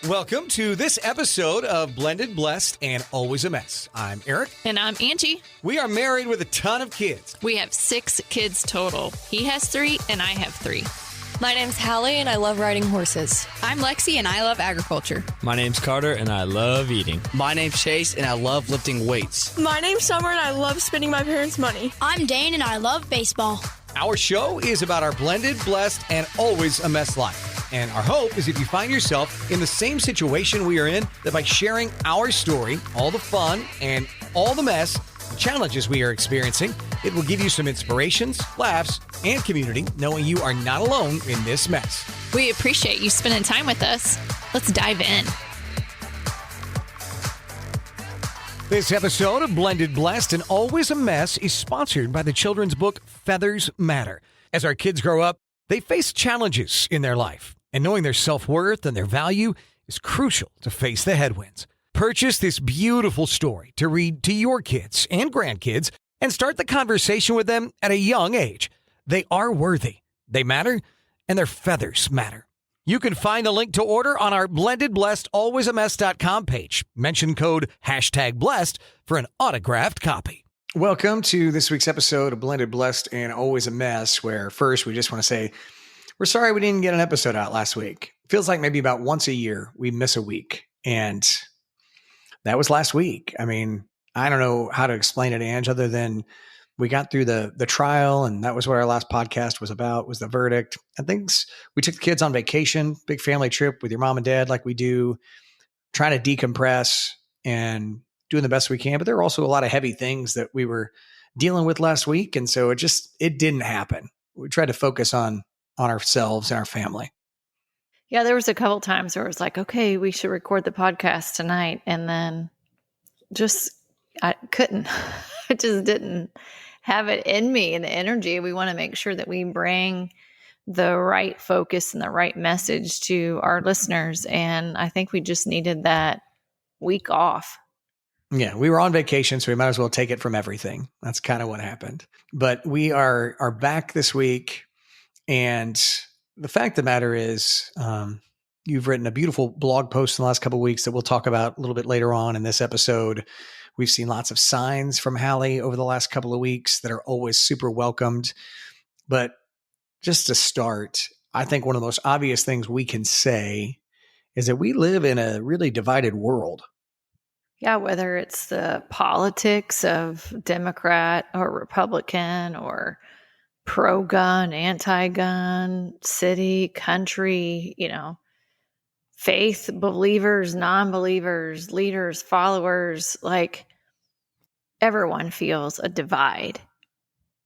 Welcome to this episode of Blended, Blessed, and Always a Mess. I'm Aric. And I'm Angie. We are married with a ton of kids. We have 6 kids total. He has 3 and I have 3. My name's Hallie and I love riding horses. I'm Lexi and I love agriculture. My name's Carter and I love eating. My name's Chase and I love lifting weights. My name's Summer and I love spending my parents' money. I'm Dane and I love baseball. Our show is about our blended, blessed, and always a mess life. And our hope is if you find yourself in the same situation we are in, that by sharing our story, all the fun and all the mess, the challenges we are experiencing, it will give you some inspirations, laughs, and community, knowing you are not alone in this mess. We appreciate you spending time with us. Let's dive in. This episode of Blended, Blessed, and Always a Mess is sponsored by the children's book Feathers Matter. As our kids grow up, they face challenges in their life, and knowing their self-worth and their value is crucial to face the headwinds. Purchase this beautiful story to read to your kids and grandkids and start the conversation with them at a young age. They are worthy, they matter, and their feathers matter. You can find the link to order on our Blended, Blessed, alwaysamess.com page. Mention code #blessed for an autographed copy. Welcome to this week's episode of Blended, Blessed, and Always a Mess, where first we just want to say we're sorry we didn't get an episode out last week. Feels like maybe about once a year we miss a week, and that was last week. I mean, I don't know how to explain it, Ange, other than we got through the trial, and that was what our last podcast was about, was the verdict. And things, we took the kids on vacation, big family trip with your mom and dad like we do, trying to decompress and doing the best we can. But there were also a lot of heavy things that we were dealing with last week. And so it didn't happen. We tried to focus on ourselves and our family. Yeah, there was a couple times where it was like, okay, we should record the podcast tonight. And then I couldn't. I just didn't have it in me and the energy. We want to make sure that we bring the right focus and the right message to our listeners. And I think we just needed that week off. Yeah, we were on vacation, so we might as well take it from everything. That's kind of what happened. But we are back this week. And the fact of the matter is, you've written a beautiful blog post in the last couple of weeks that we'll talk about a little bit later on in this episode. We've seen lots of signs from Hallie over the last couple of weeks that are always super welcomed. But just to start, I think one of the most obvious things we can say is that we live in a really divided world. Yeah, whether it's the politics of Democrat or Republican or pro-gun, anti-gun, city, country, faith believers, non-believers, leaders, followers, like everyone feels a divide.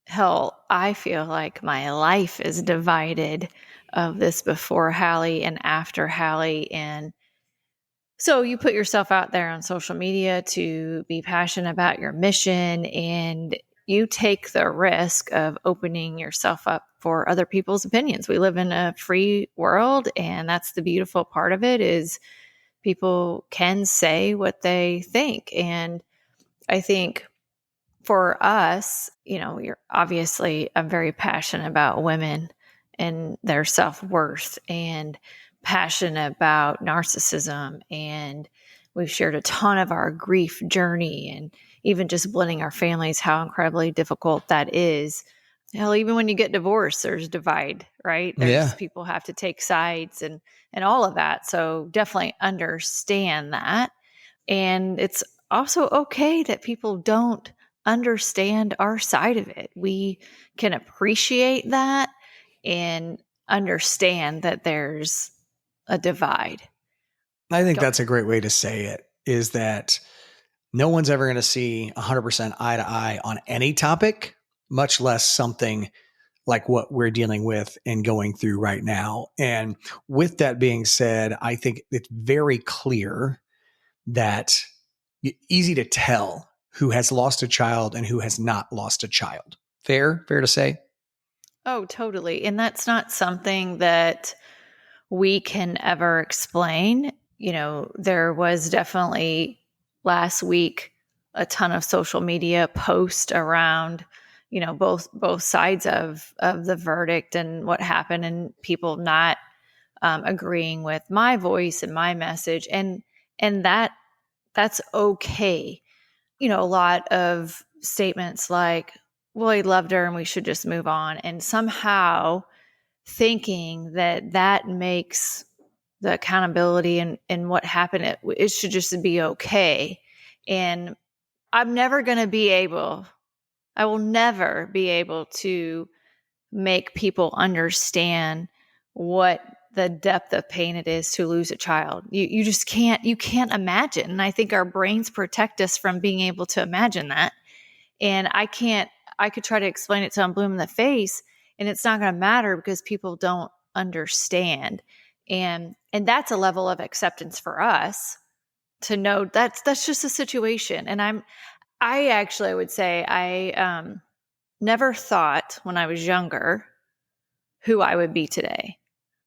Hell, I feel like my life is divided of this before Hallie and after Hallie. And so you put yourself out there on social media to be passionate about your mission, and you take the risk of opening yourself up for other people's opinions. We live in a free world, and that's the beautiful part of it, is people can say what they think. And I think for us, I'm very passionate about women and their self-worth, and passionate about narcissism. And we've shared a ton of our grief journey, and even just blending our families, how incredibly difficult that is. Hell, even when you get divorced, there's divide, right? People have to take sides and all of that. So definitely understand that. And it's also okay that people don't understand our side of it. We can appreciate that and understand that there's a divide. I think that's a great way to say it, is that no one's ever going to see 100% eye to eye on any topic, much less something like what we're dealing with and going through right now. And with that being said, I think it's very clear that easy to tell who has lost a child and who has not lost a child. Fair to say? Oh, totally. And that's not something that we can ever explain. There was definitely last week a ton of social media posts around, both sides of the verdict and what happened, and people not agreeing with my voice and my message, and that's okay. A lot of statements like, well, he loved her and we should just move on, and somehow thinking that makes the accountability and what happened, it should just be okay. And I will never be able to make people understand what the depth of pain it is to lose a child. You just can't imagine. And I think our brains protect us from being able to imagine that. And I could try to explain it till I'm blue in the face, and it's not going to matter because people don't understand. And that's a level of acceptance for us to know that's just a situation. And I would say I never thought when I was younger who I would be today.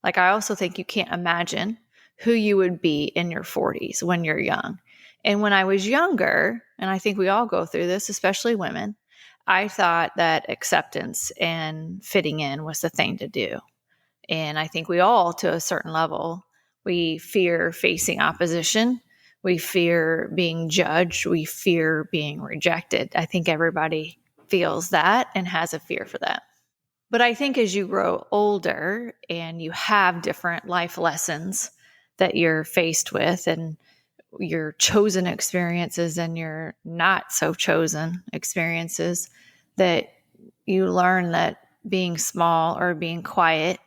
Like, I also think you can't imagine who you would be in your 40s when you're young. And when I was younger, and I think we all go through this, especially women, I thought that acceptance and fitting in was the thing to do. And I think we all, to a certain level, we fear facing opposition. We fear being judged. We fear being rejected. I think everybody feels that and has a fear for that. But I think as you grow older and you have different life lessons that you're faced with, and your chosen experiences and your not so chosen experiences, that you learn that being small or being quiet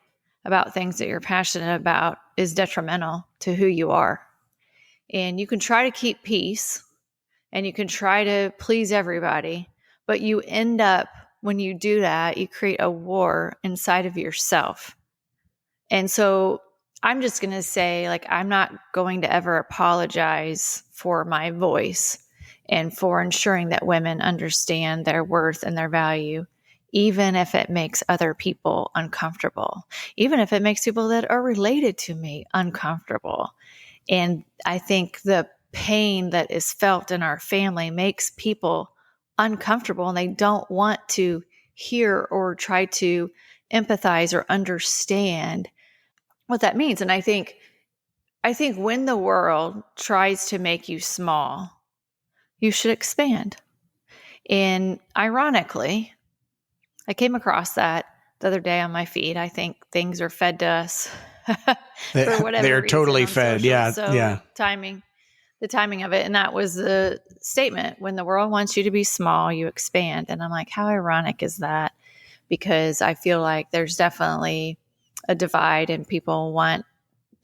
about things that you're passionate about is detrimental to who you are. And you can try to keep peace and you can try to please everybody, but you end up, when you do that, you create a war inside of yourself. And so I'm just going to say, like, I'm not going to ever apologize for my voice and for ensuring that women understand their worth and their value, even if it makes other people uncomfortable, even if it makes people that are related to me uncomfortable. And I think the pain that is felt in our family makes people uncomfortable, and they don't want to hear or try to empathize or understand what that means. And I think when the world tries to make you small, you should expand. And ironically, I came across that the other day on my feed. I think things are fed to us for whatever they're reason totally on fed. social. Yeah. So Yeah. the timing of it. And that was the statement: when the world wants you to be small, you expand. And I'm like, how ironic is that? Because I feel like there's definitely a divide, and people want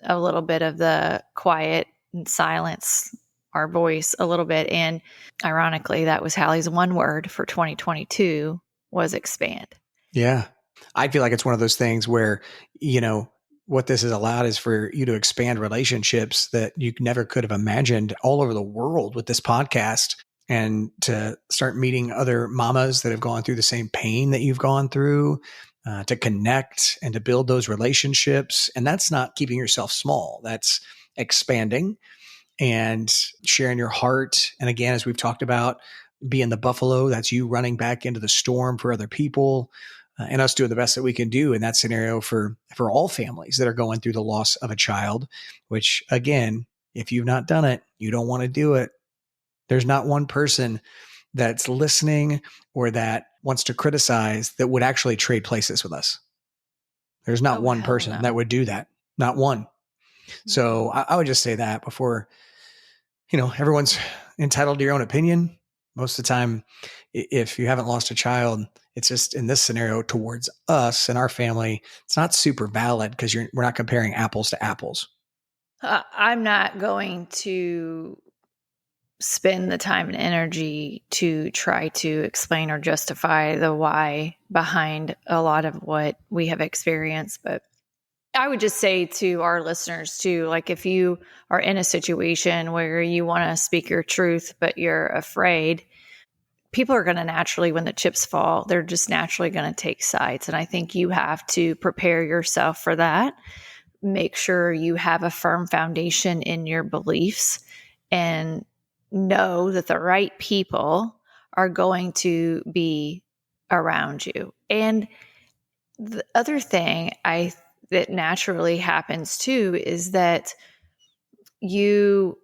a little bit of the quiet and silence our voice a little bit. And ironically, that was Hallie's one word for 2022 was expand. Yeah. I feel like it's one of those things where, what this has allowed is for you to expand relationships that you never could have imagined all over the world with this podcast, and to start meeting other mamas that have gone through the same pain that you've gone through, to connect and to build those relationships. And that's not keeping yourself small. That's expanding and sharing your heart. And again, as we've talked about, being the buffalo, that's you running back into the storm for other people, and us doing the best that we can do in that scenario for all families that are going through the loss of a child, which, again, if you've not done it, you don't want to do it. There's not one person that's listening or that wants to criticize that would actually trade places with us. There's not one person that would do that. Not one. So I would just say that before, everyone's entitled to your own opinion. Most of the time, if you haven't lost a child, it's just in this scenario towards us and our family, it's not super valid because we're not comparing apples to apples. I'm not going to spend the time and energy to try to explain or justify the why behind a lot of what we have experienced. But I would just say to our listeners too, like, if you are in a situation where you want to speak your truth, but you're afraid, people are going to naturally, when the chips fall, they're just naturally going to take sides. And I think you have to prepare yourself for that. Make sure you have a firm foundation in your beliefs, and know that the right people are going to be around you. And the other thing I that naturally happens too is that you're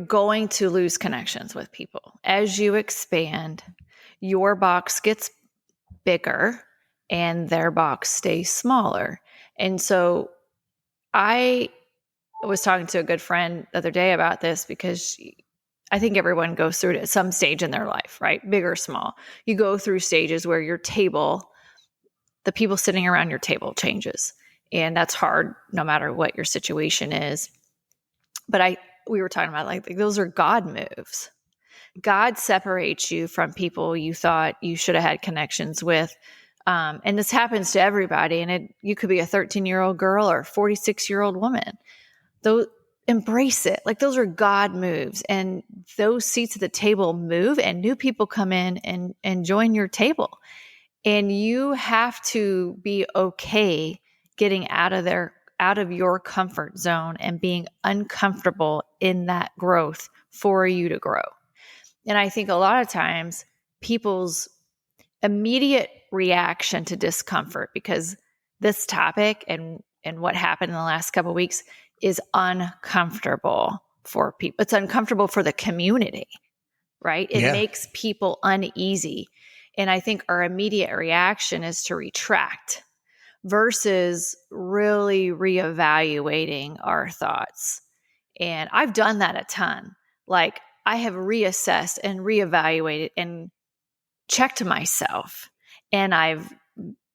going to lose connections with people. As you expand, your box gets bigger and their box stays smaller. And so I was talking to a good friend the other day about this because I think everyone goes through it at some stage in their life, right? Big or small. You go through stages where your table, the people sitting around your table changes. And that's hard no matter what your situation is. But we were talking about like those are God moves. God separates you from people you thought you should have had connections with. And this happens to everybody. And you could be a 13-year-old girl or a 46-year-old woman. Though embrace it. Like those are God moves. And those seats at the table move and new people come in and join your table. And you have to be okay getting out of your comfort zone and being uncomfortable in that growth for you to grow. And I think a lot of times people's immediate reaction to discomfort, because this topic and what happened in the last couple of weeks is uncomfortable for people. It's uncomfortable for the community, right? It makes people uneasy. And I think our immediate reaction is to retract versus really reevaluating our thoughts. And I've done that a ton. Like I have reassessed and reevaluated and checked myself. And I've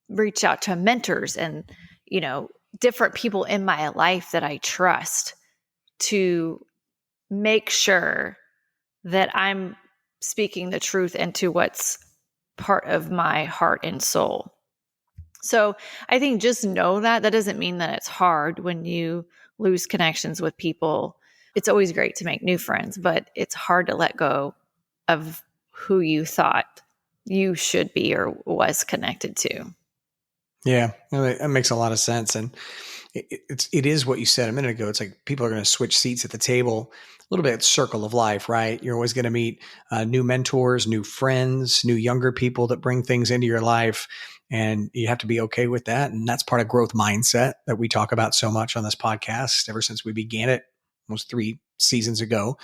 reached out to mentors and, different people in my life that I trust to make sure that I'm speaking the truth into what's part of my heart and soul. So I think just know that doesn't mean that it's hard when you lose connections with people. It's always great to make new friends, but it's hard to let go of who you thought you should be or was connected to. Yeah, that makes a lot of sense. And it is what you said a minute ago. It's like people are going to switch seats at the table, a little bit circle of life, right? You're always going to meet new mentors, new friends, new younger people that bring things into your life. And you have to be okay with that. And that's part of growth mindset that we talk about so much on this podcast ever since we began it almost 3 seasons ago.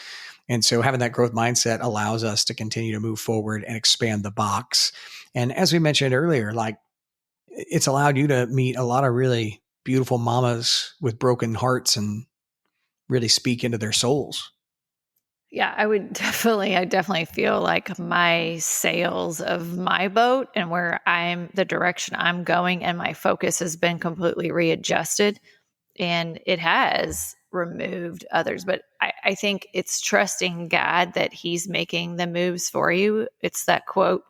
And so having that growth mindset allows us to continue to move forward and expand the box. And as we mentioned earlier, like it's allowed you to meet a lot of really beautiful mamas with broken hearts and really speak into their souls. Yeah, I definitely feel like my sails of my boat and the direction I'm going and my focus has been completely readjusted, and it has removed others. But I think it's trusting God that he's making the moves for you. It's that quote,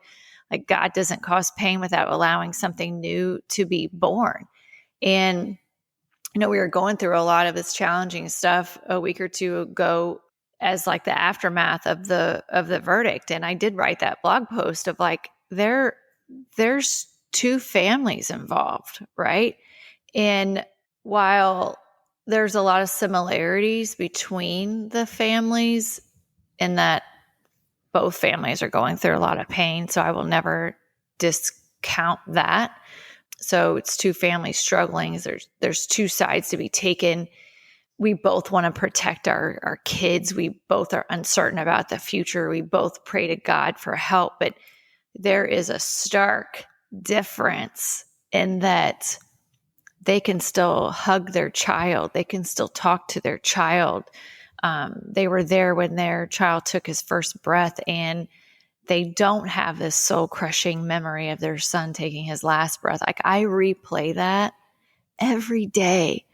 like God doesn't cause pain without allowing something new to be born. And, we were going through a lot of this challenging stuff a week or two ago as like the aftermath of the verdict. And I did write that blog post of like, there's 2 families involved, right? And while there's a lot of similarities between the families in that both families are going through a lot of pain, so I will never discount that. So it's 2 families struggling. There's 2 sides to be taken. We both want to protect our kids. We both are uncertain about the future. We both pray to God for help. But there is a stark difference in that they can still hug their child. They can still talk to their child. They were there when their child took his first breath, and they don't have this soul-crushing memory of their son taking his last breath. Like I replay that every day.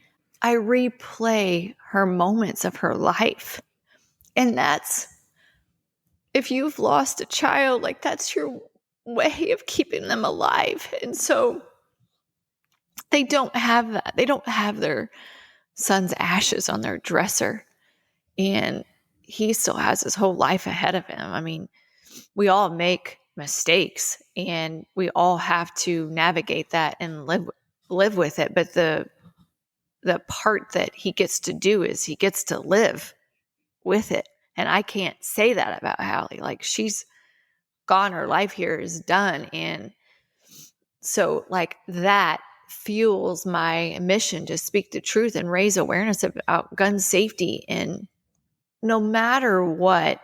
I replay her moments of her life. And that's, if you've lost a child, like that's your way of keeping them alive. And so they don't have that. They don't have their son's ashes on their dresser. And he still has his whole life ahead of him. I mean, we all make mistakes and we all have to navigate that and live with it. But the part that he gets to do is he gets to live with it. And I can't say that about Hallie. Like she's gone, her life here is done. And so like that fuels my mission to speak the truth and raise awareness about gun safety. And no matter what,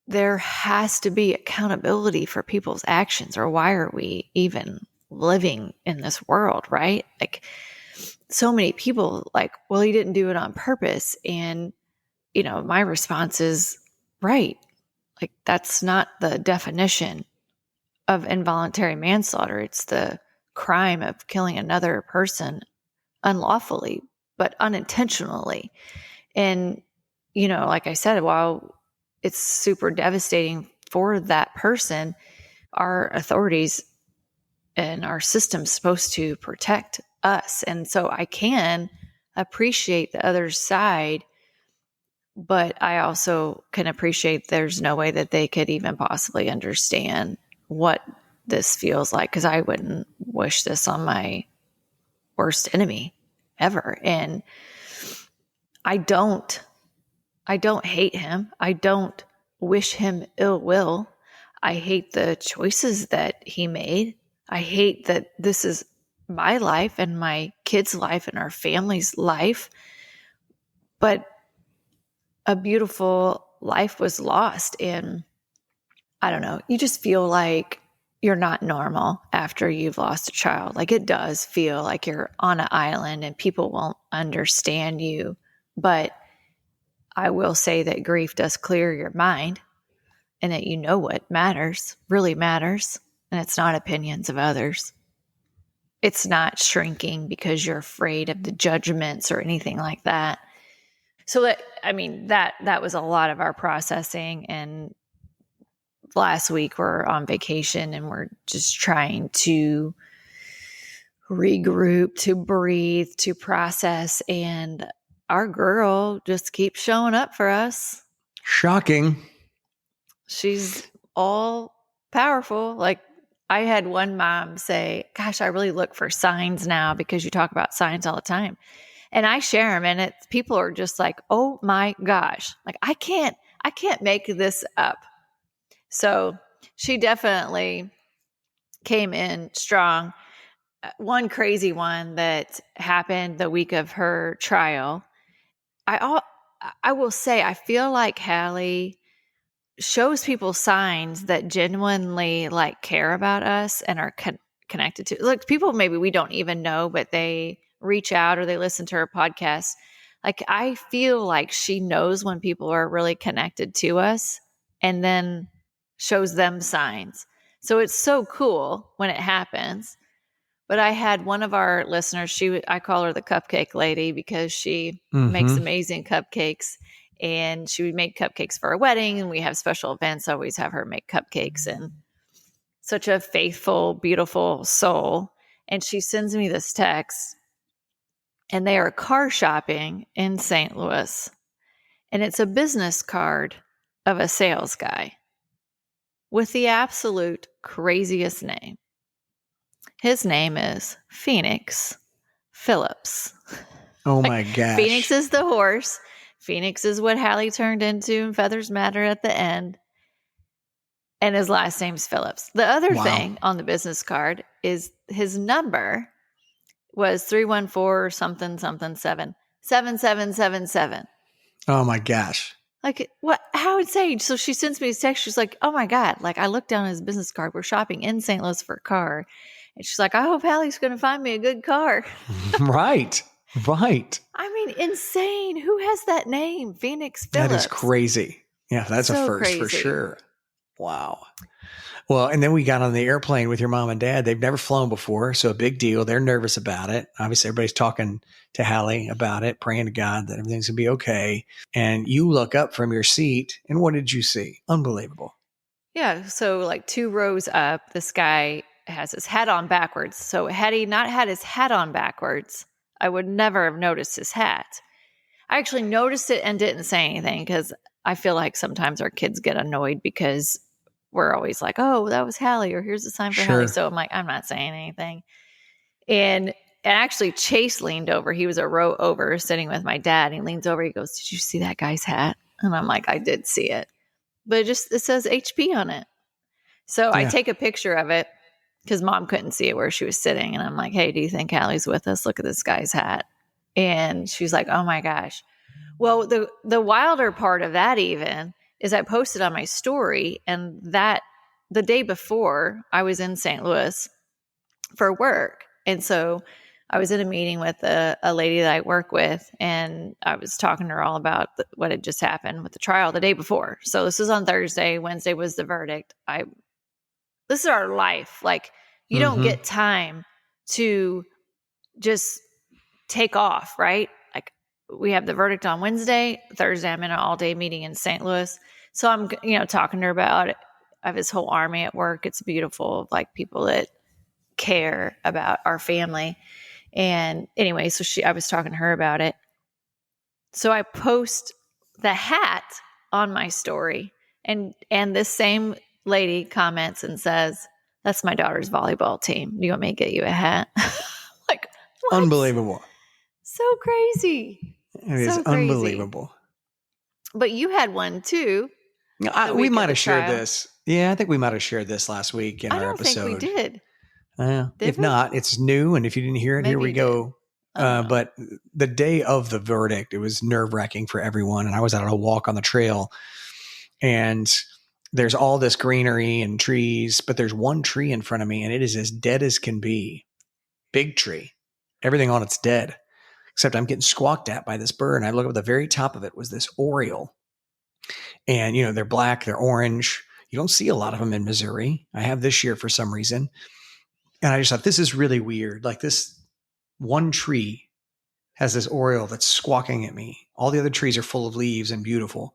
there has to be accountability for people's actions, or why are we even living in this world, right? Like, so many people like, well, he didn't do it on purpose. And, my response is, right. Like, that's not the definition of involuntary manslaughter. It's the crime of killing another person unlawfully, but unintentionally. And, like I said, while it's super devastating for that person, our authorities and our system's supposed to protect us. And so I can appreciate the other side, but I also can appreciate there's no way that they could even possibly understand what this feels like, because I wouldn't wish this on my worst enemy ever. And I don't hate him. I don't wish him ill will. I hate the choices that he made. I hate that this is my life and my kids' life and our family's life. But a beautiful life was lost. And I don't know, you just feel like you're not normal after you've lost a child. Like, it does feel like you're on an island and people won't understand you. But I will say that grief does clear your mind, and that what matters, really matters. And it's not opinions of others. It's not shrinking because you're afraid of the judgments or anything like that. So that was a lot of our processing. And last week we're on vacation and we're just trying to regroup, to breathe, to process. And our girl just keeps showing up for us. Shocking. She's all powerful. Like, I had one mom say, gosh, I really look for signs now, because you talk about signs all the time. And I share them, and people are just like, oh my gosh, like, I can't make this up. So she definitely came in strong. One crazy one that happened the week of her trial. I will say, I feel like Hallie shows people signs that genuinely care about us and are connected to. Look, people maybe we don't even know, but they reach out or they listen to her podcast. Like, I feel like she knows when people are really connected to us, and then shows them signs. So it's so cool when it happens. But I had one of our listeners, I call her the cupcake lady, because she makes amazing cupcakes. And she would make cupcakes for a wedding, and we have special events. I always have her make cupcakes, and such a faithful, beautiful soul. And she sends me this text, and they are car shopping in St. Louis. And it's a business card of a sales guy with the absolute craziest name. His name is Phoenix Phillips. Oh my gosh. Phoenix is the horse. Phoenix is what Hallie turned into in Feathers Matter at the end. And his last name's Phillips. The other thing on the business card is his number was 314 something 7777. Oh my gosh. Like, what? How insane. So she sends me a text. She's like, oh my God. Like, I looked down at his business card. We're shopping in St. Louis for a car. And she's like, I hope Hallie's going to find me a good car. Right. I mean, insane. Who has that name? Phoenix Phillips. That is crazy. Yeah, that's so a first crazy. For sure. Wow. Well, and then we got on the airplane with your mom and dad. They've never flown before, so a big deal. They're nervous about it. Obviously, everybody's talking to Hallie about it, praying to God that everything's going to be okay. And you look up from your seat, and what did you see? Unbelievable. Yeah, so 2 rows up, this guy has his hat on backwards. So had he not had his hat on backwards, I would never have noticed his hat. I actually noticed it and didn't say anything, because I feel like sometimes our kids get annoyed because we're always like, oh, that was Hallie, or here's a sign for Hallie. So I'm like, I'm not saying anything. And actually Chase leaned over. He was a row over sitting with my dad. He leans over. He goes, did you see that guy's hat? And I'm like, I did see it. But it says HP on it. So I take a picture of it, because Mom couldn't see it where she was sitting. And I'm like, hey, do you think Hallie's with us? Look at this guy's hat. And she's like, oh my gosh. Well, the wilder part of that even is I posted on my story, and that the day before I was in St. Louis for work. And so I was in a meeting with a lady that I work with, and I was talking to her all about what had just happened with the trial the day before. So this was on Thursday. Wednesday was the verdict. This is our life. Like, you don't get time to just take off, right? Like, we have the verdict on Wednesday. Thursday, I'm in an all-day meeting in St. Louis. So I'm, talking to her about it. I have this whole army at work. It's beautiful, like people that care about our family. And anyway, so I was talking to her about it. So I post the hat on my story, and this same lady comments and says, that's my daughter's volleyball team. Do you want me to get you a hat? Like, what? Unbelievable. So crazy. It is unbelievable. But you had one too. We might have shared this. Yeah, I think we might have shared this last week in our episode. I don't think we did. If not, it's new. And if you didn't hear it, here we go. But the day of the verdict, it was nerve-wracking for everyone. And I was out on a walk on the trail, and there's all this greenery and trees, but there's one tree in front of me, and it is as dead as can be. Big tree. Everything on it's dead, except I'm getting squawked at by this bird. And I look up at the very top of it was this oriole. And, they're black, they're orange. You don't see a lot of them in Missouri. I have this year for some reason. And I just thought, this is really weird. Like, this one tree has this oriole that's squawking at me. All the other trees are full of leaves and beautiful.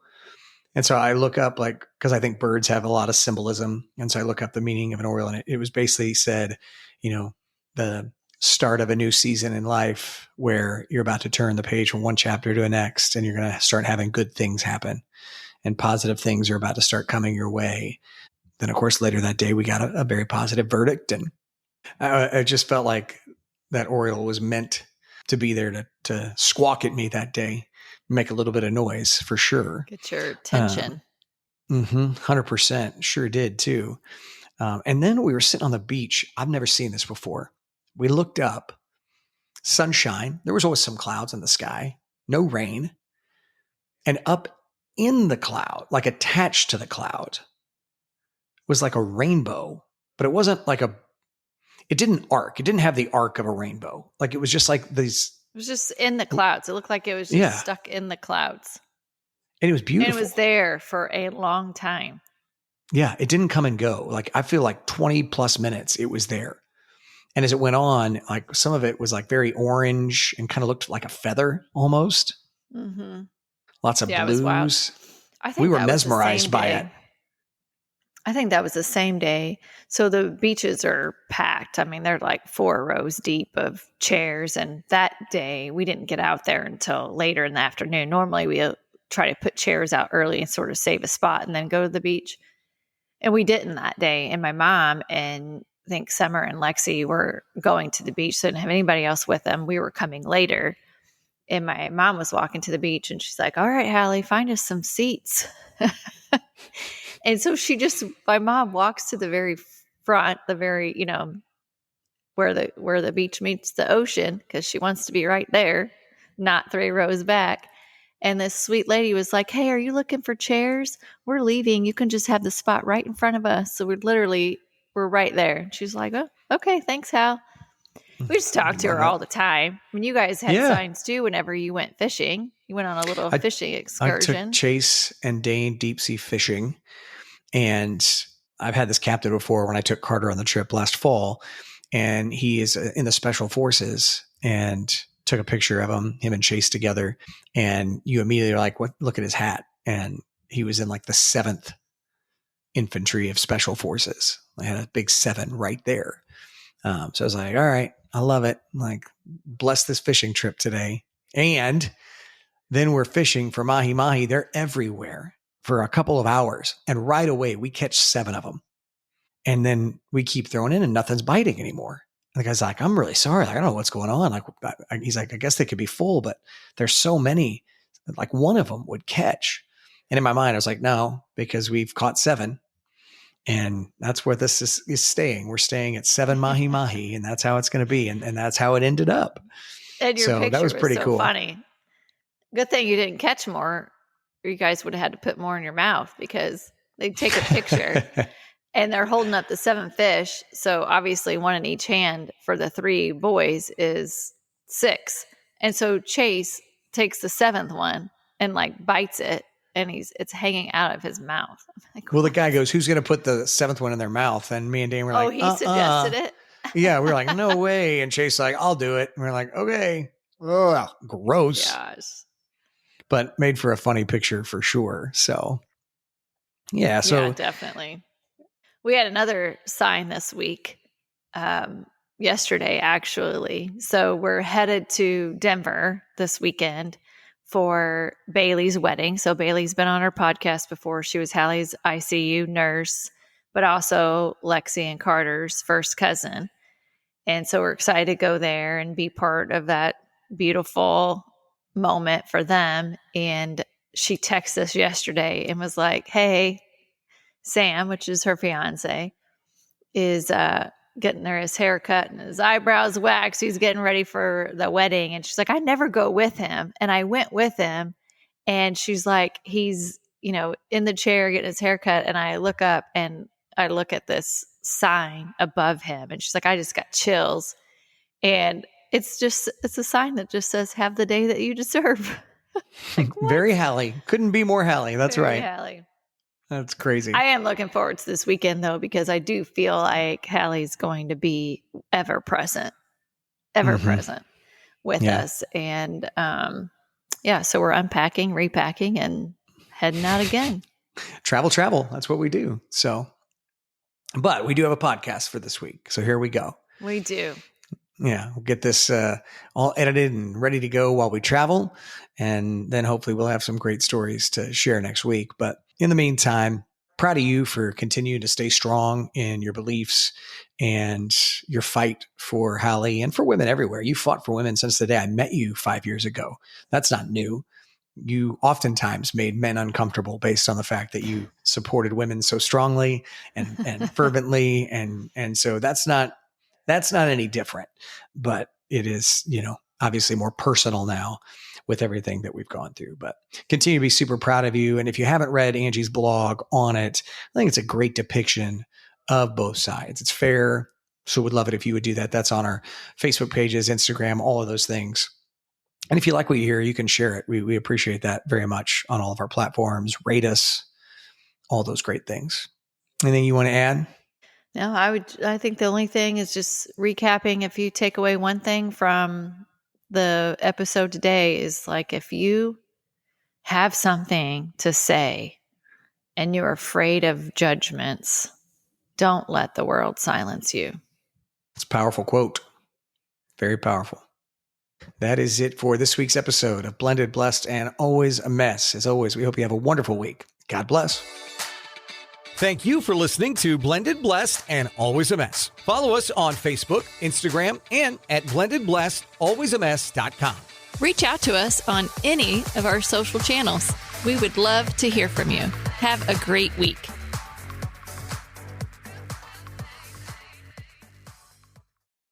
And so I look up, because I think birds have a lot of symbolism. And so I look up the meaning of an oriole, and it was basically said, the start of a new season in life where you're about to turn the page from one chapter to the next, and you're going to start having good things happen, and positive things are about to start coming your way. Then, of course, later that day, we got a very positive verdict. And I just felt like that oriole was meant to be there to squawk at me that day, make a little bit of noise for sure. Get your attention. 100%. Sure did too. And then we were sitting on the beach. I've never seen this before. We looked up, sunshine. There was always some clouds in the sky, no rain. And up in the cloud, like attached to the cloud, was like a rainbow, but it wasn't like it didn't arc. It didn't have the arc of a rainbow. Like, it was just like these. It was just in the clouds. It looked like it was just stuck in the clouds. And it was beautiful. And it was there for a long time. Yeah, it didn't come and go. Like, I feel like 20 plus minutes it was there. And as it went on, like, some of it was like very orange and kind of looked like a feather almost. Mm-hmm. Lots of blues. It was wild. I think we were mesmerized by it. I think that was the same day. So the beaches are packed. I mean, they're like 4 rows deep of chairs. And that day, we didn't get out there until later in the afternoon. Normally, we try to put chairs out early and sort of save a spot and then go to the beach. And we didn't that day. And my mom and I think Summer and Lexi were going to the beach. So I didn't have anybody else with them. We were coming later. And my mom was walking to the beach, and she's like, all right, Hallie, find us some seats. And so my mom walks to the very front, the very, where the beach meets the ocean, because she wants to be right there, not 3 rows back. And this sweet lady was like, hey, are you looking for chairs? We're leaving. You can just have the spot right in front of us. So we're right there. And she's like, oh, okay, thanks, Hal. We just talked to her all the time. I mean, you guys had signs too whenever you went fishing. You went on a little fishing excursion. I took Chase and Dane deep sea fishing. And I've had this captain before when I took Carter on the trip last fall. And he is in the special forces, and took a picture of him and Chase together. And you immediately are like, what? Look at his hat. And he was in like the 7th Infantry of Special Forces. I had a big 7 right there. So I was like, all right, I love it. Like, bless this fishing trip today. And then we're fishing for mahi-mahi. They're everywhere for a couple of hours. And right away, we catch 7 of them. And then we keep throwing in, and nothing's biting anymore. And the guy's like, I'm really sorry. Like, I don't know what's going on. Like, he's like, I guess they could be full, but there's so many, like one of them would catch. And in my mind, I was like, no, because we've caught 7. And that's where this is staying. We're staying at 7 mahi mahi, and that's how it's going to be. And that's how it ended up. And your So picture that was pretty so cool. funny. Good thing you didn't catch more. Or you guys would have had to put more in your mouth because they'd take a picture and they're holding up the 7 fish. So obviously 1 in each hand for the 3 boys is 6. And so Chase takes the 7th one and like bites it, and it's hanging out of his mouth. Like, well, the guy goes, "Who's going to put the 7th one in their mouth?" And me and Dane were like, he suggested it. Yeah, we were like, "No way." And Chase like, "I'll do it." And we're like, "Okay." Ugh, gross. Gosh. But made for a funny picture for sure. So, yeah. So yeah, definitely. We had another sign this week, yesterday, actually. So we're headed to Denver this weekend for Bailey's wedding. So Bailey's been on our podcast before. She was Hallie's ICU nurse, but also Lexi and Carter's first cousin. And so we're excited to go there and be part of that beautiful moment for them. And she texted us yesterday and was like, "Hey, Sam," which is her fiance, is getting his hair cut and his eyebrows waxed. He's getting ready for the wedding. And she's like, "I never go with him." And I went with him. And she's like, he's, in the chair getting his hair cut. And I look up and I look at this sign above him. And she's like, "I just got chills." And it's a sign that just says, "Have the day that you deserve." Like, very Hallie. Couldn't be more Hallie. That's Very right. Hallie. That's crazy. I am looking forward to this weekend, though, because I do feel like Hallie's going to be ever present with us. And so we're unpacking, repacking, and heading out again. Travel. That's what we do. So, but we do have a podcast for this week. So here we go. We do. Yeah, we'll get this all edited and ready to go while we travel. And then hopefully we'll have some great stories to share next week. But in the meantime, proud of you for continuing to stay strong in your beliefs and your fight for Hallie and for women everywhere. You fought for women since the day I met you 5 years ago. That's not new. You oftentimes made men uncomfortable based on the fact that you supported women so strongly and fervently. And so that's not any different, but it is, obviously more personal now with everything that we've gone through. But continue to be super proud of you. And if you haven't read Angie's blog on it, I think it's a great depiction of both sides. It's fair. So would love it if you would do that. That's on our Facebook pages, Instagram, all of those things. And if you like what you hear, you can share it. We appreciate that very much on all of our platforms. Rate us, all those great things. Anything you want to add? No, I think the only thing is just recapping. If you take away one thing from the episode today is like, if you have something to say and you're afraid of judgments, don't let the world silence you. It's a powerful quote. Very powerful. That is it for this week's episode of Blended, Blessed, and Always a Mess. As always, we hope you have a wonderful week. God bless. Thank you for listening to Blended, Blessed, and Always a Mess. Follow us on Facebook, Instagram, and at blendedblessedalwaysamess.com. Reach out to us on any of our social channels. We would love to hear from you. Have a great week.